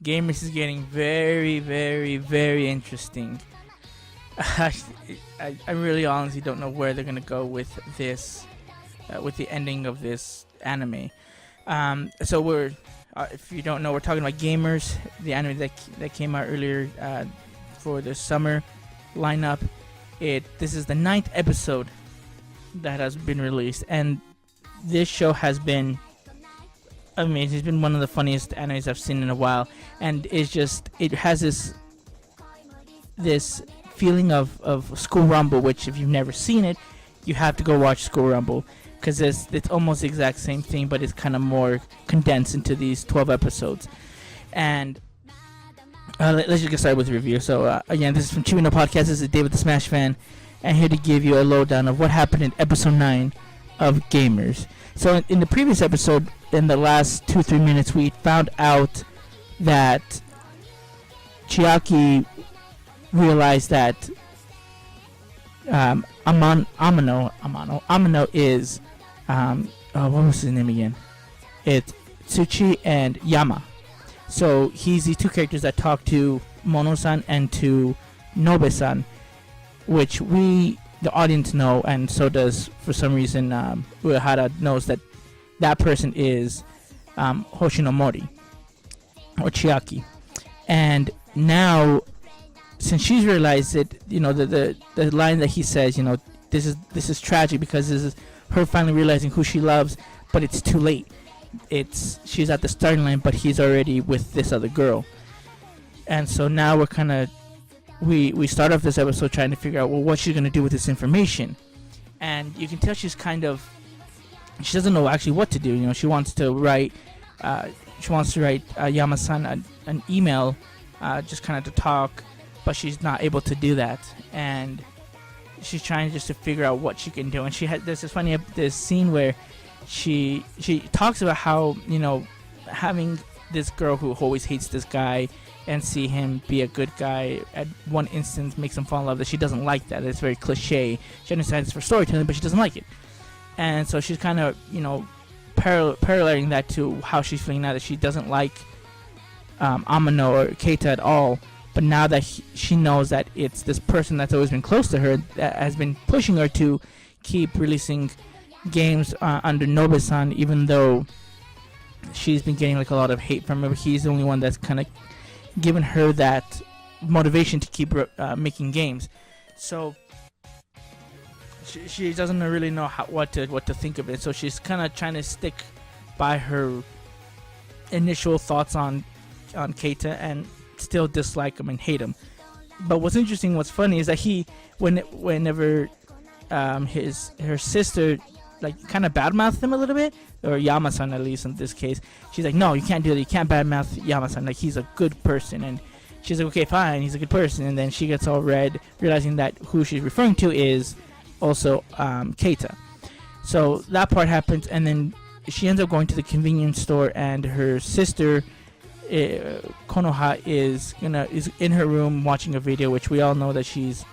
Gamers is getting very, very, very interesting. I, I really honestly don't know where they're gonna go with this, with the ending of this anime. So we're, if you don't know, we're talking about Gamers, the anime that came out earlier for the summer lineup. This is the 9th episode that has been released, and this show has been amazing. It's been one of the funniest animes I've seen in a while, and it has this feeling of School Rumble, which if you've never seen it, you have to go watch School Rumble, because it's almost the exact same thing, but it's kind of more condensed into these 12 episodes. And let's just get started with the review. So again, this is from Chibi Podcast. This is David the Smash Fan, and here to give you a lowdown of what happened in episode 9 of Gamers. So in the previous episode, in the last 2-3 minutes, we found out that Chiaki realized that Amano is what was his name again? It's Tsuchi and Yama. So he's these two characters that talk to Mono-san and to Nobe-san, which we, the audience, know, and so does, for some reason, Uehara knows that person is Hoshinomori, or Chiaki. And now, since she's realized it, the line that he says, this is tragic, because this is her finally realizing who she loves, but it's too late. She's at the starting line, but he's already with this other girl. And so now we're kind of, we start off this episode trying to figure out, well, what she's going to do with this information. And you can tell she doesn't know actually what to do. She wants to write Yama-san an email, just kind of to talk, but she's not able to do that. And she's trying just to figure out what she can do. And there's this scene where she talks about how, having this girl who always hates this guy and see him be a good guy at one instance makes him fall in love, that she doesn't like that. It's very cliche. She understands it's for storytelling, but she doesn't like it. And so she's kind of, paralleling that to how she's feeling now, that she doesn't like Amano or Keita at all. But now that she knows that it's this person that's always been close to her, that has been pushing her to keep releasing games under Nobe-san, even though she's been getting a lot of hate from him. He's the only one that's kind of given her that motivation to keep making games. So she doesn't really know what to think of it. So she's kind of trying to stick by her initial thoughts on Keita and still dislike him and hate him. But what's interesting, what's funny, is that whenever her sister kind of badmouthed him a little bit, or Yama-san at least in this case, she's like, no, you can't do that, you can't badmouth Yama-san, he's a good person. And she's like, okay, fine, he's a good person. And then she gets all red, realizing that who she's referring to is also Keita. So that part happens, and then she ends up going to the convenience store, and her sister Konoha is in her room watching a video, which we all know that she's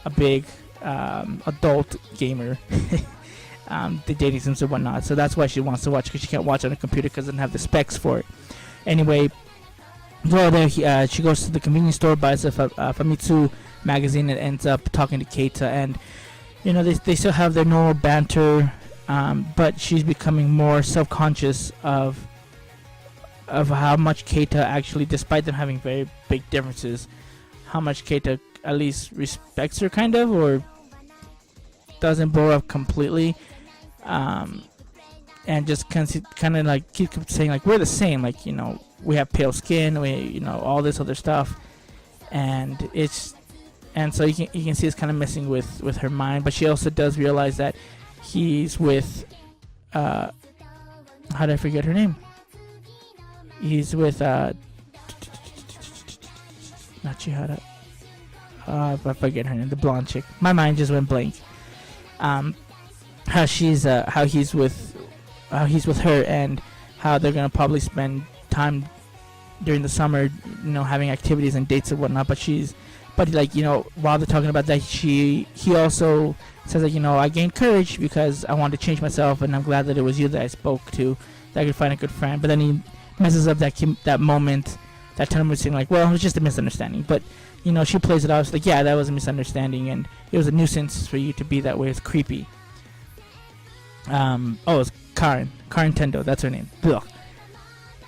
a big adult gamer. The dating sims and whatnot, so that's why she wants to watch, because she can't watch on a computer because it doesn't have the specs for it. Anyway, well, there she goes to the convenience store, buys a Famitsu magazine, and ends up talking to Keita, and they still have their normal banter, but she's becoming more self-conscious of how much Keita actually, despite them having very big differences, how much Keita at least respects her, kind of, or doesn't blow up completely, and just kind of keep saying we're the same, we have pale skin, we all this other stuff, and so you can see it's kind of messing with her mind. But she also does realize that he's with how did I forget her name? He's with not Chihara. I forget her name, the blonde chick. My mind just went blank. How he's with her, and how they're gonna probably spend time during the summer, having activities and dates and whatnot. But while they're talking about that, he also says that, I gained courage because I wanted to change myself, and I'm glad that it was you that I spoke to, that I could find a good friend. But then he messes up that moment that Tenma was saying like, well, it was just a misunderstanding. But she plays it off like, yeah, that was a misunderstanding, and it was a nuisance for you to be that way. It's creepy. It's Karen Tendo, that's her name.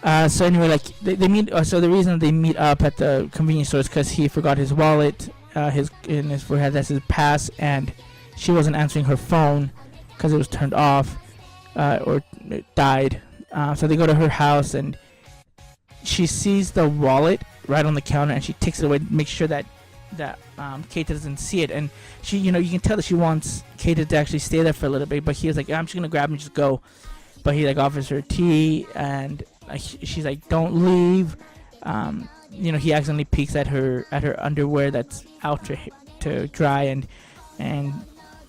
So anyway, like they meet. So the reason they meet up at the convenience store is because he forgot his wallet, in his forehead. That's his pass, and she wasn't answering her phone because it was turned off, or it died. So they go to her house, and she sees the wallet right on the counter, and she takes it away, makes sure that Keita doesn't see it, and she, you can tell that she wants Keita to actually stay there for a little bit, but he was like, I'm just gonna grab him and just go. But he like offers her tea, and she's like, don't leave. He accidentally peeks at her underwear that's out to dry, and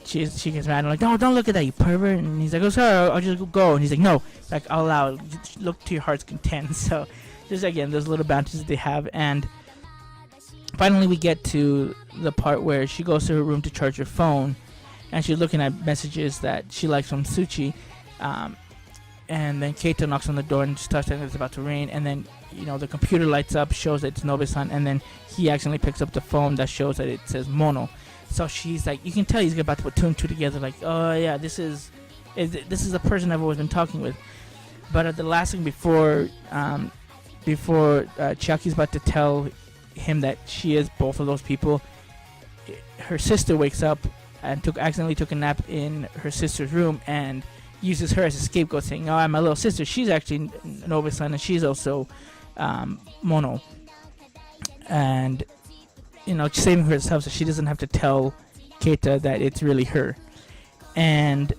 she gets mad and like, no, don't look at that, you pervert. And he's like, oh sorry, I'll just go. And he's like, no, like, I'll allow it. Just look to your heart's content. So just again, those little boundaries that they have. And finally we get to the part where she goes to her room to charge her phone, and she's looking at messages that she likes from Suchi, and then Keita knocks on the door and starts saying it's about to rain, and then the computer lights up, shows that it's Nobe-san, and then he accidentally picks up the phone that shows that it says Mono. So she's like, you can tell he's about to put two and two together, like, oh yeah, this is the person I've always been talking with. But at the last thing before Chiaki's about to tell him that she is both of those people, her sister wakes up and accidentally took a nap in her sister's room and uses her as a scapegoat, saying, oh, my little sister, she's actually Nobe-san, and she's also Mono. And saving herself so she doesn't have to tell Keita that it's really her. And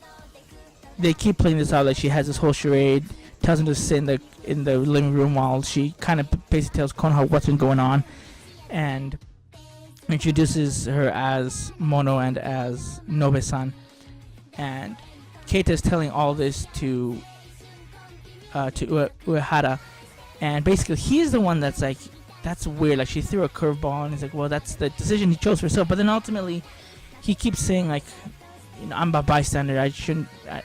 they keep playing this out, like she has this whole charade, tells him to sit in the living room while she kind of basically tells Konoha what's been going on, and introduces her as Mono and as Nobe-san. And Keita is telling all this to Uehara, and basically he's the one that's like, that's weird, like she threw a curveball, and he's like, well, that's the decision he chose for himself. But then ultimately he keeps saying like, I'm a bystander, I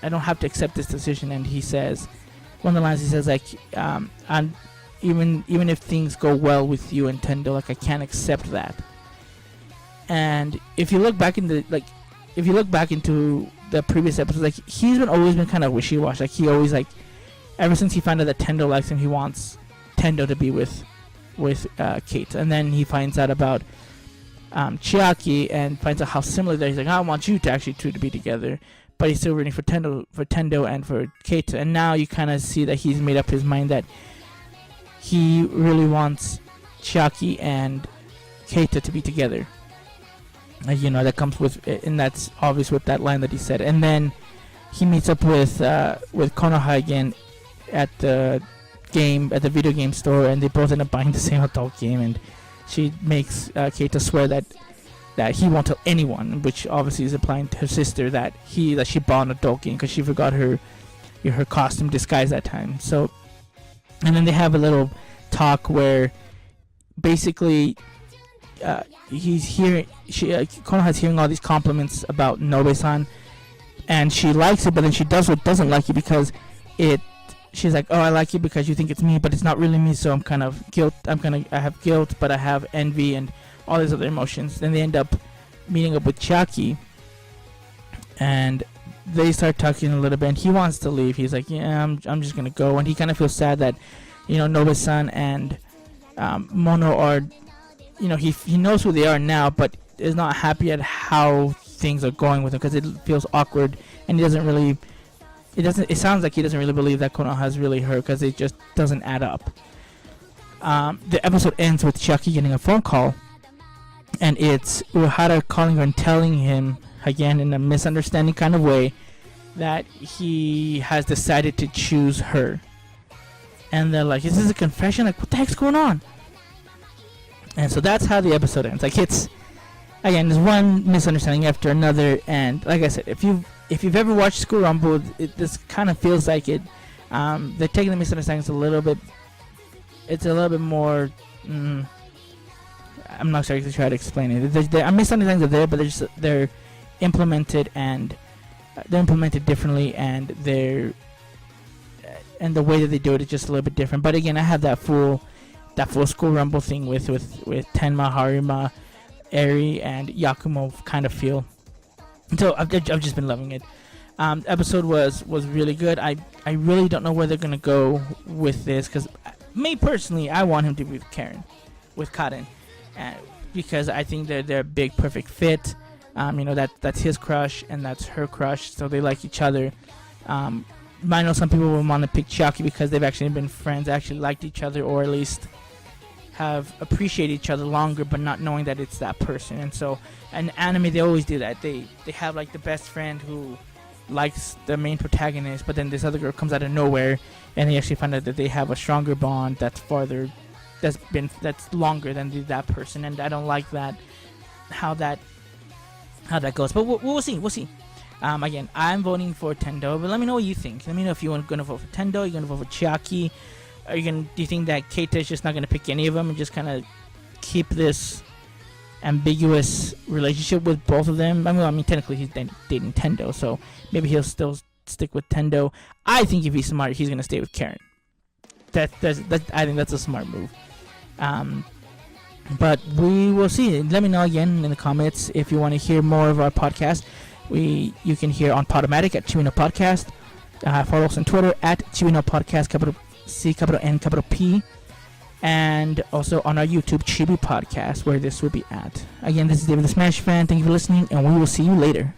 don't have to accept this decision. And he says, one of the lines he says like, and even if things go well with you and Tendo, like I can't accept that. And if you look back into the previous episodes, like he's always been kind of wishy-washy. Like he always, like, ever since he found out that Tendo likes him, he wants Tendo to be with Kate. And then he finds out about Chiaki and finds out how similar they are. He's like, I want you to actually two to be together, but he's still rooting for Tendo and for Kate. And now you kind of see that he's made up his mind that he really wants Chiaki and Kate to be together. That comes with, and that's obvious with that line that he said. And then he meets up with Konoha again at the video game store, and they both end up buying the same adult game. And she makes Keita swear that he won't tell anyone, which obviously is implying to her sister that she bought an adult game because she forgot her costume disguise that time. So, and then they have a little talk where basically Konoha's hearing all these compliments about Nobe-san, and she likes it, but then she doesn't like it because she's like, oh, I like you because you think it's me, but it's not really me, so I'm kind of I have guilt, but I have envy and all these other emotions. Then they end up meeting up with Chiaki, and they start talking a little bit, and he wants to leave. He's like, yeah, I'm just gonna go. And he kind of feels sad that Nobe-san and Mono are, he knows who they are now, but is not happy at how things are going with him because it feels awkward, and it sounds like he doesn't really believe that Konoha is really her because it just doesn't add up. The episode ends with Chiaki getting a phone call, and it's Uehara calling her and telling him, again in a misunderstanding kind of way, that he has decided to choose her. And they're like, is this a confession? Like, what the heck's going on? And so that's how the episode ends. Like, it's, again, there's one misunderstanding after another, and like I said, if you've ever watched School Rumble, this kind of feels like it. They're taking the misunderstandings a little bit more. I'm not sure to try to explain it. There misunderstandings are there, but they're implemented, and they're implemented differently, and the way that they do it is just a little bit different. But again, I have that full that full school rumble thing with Tenma, Harima, Eri, and Yakumo kind of feel. So I've just been loving it. Episode was really good. I really don't know where they're gonna go with this, because me personally, I want him to be with Karen, because I think they're a big perfect fit. That's his crush and that's her crush, so they like each other. I know some people will want to pick Chiaki because they've actually been friends, actually liked each other, or at least have appreciated each other longer, but not knowing that it's that person. And so, in anime, they always do that. They have like the best friend who likes the main protagonist, but then this other girl comes out of nowhere, and they actually find out that they have a stronger bond that's longer than that person. And I don't like that, how that goes. But we'll see. Again, I'm voting for Tendo, but let me know what you think. Let me know if you're going to vote for Tendo, you're going to vote for Chiaki. Do you think that Keita is just not going to pick any of them and just kind of keep this ambiguous relationship with both of them? I mean, technically he's dating Tendo, so maybe he'll still stick with Tendo. I think if he's smart, he's going to stay with Karen. I think that's a smart move. But we will see. Let me know again in the comments if you want to hear more of our podcast. You can hear on Podomatic at Chibino Podcast. Follow us on Twitter at Chibino Podcast, capital C, capital N, capital P. And also on our YouTube, Chibi Podcast, where this will be at. Again, this is David the Smash Fan. Thank you for listening, and we will see you later.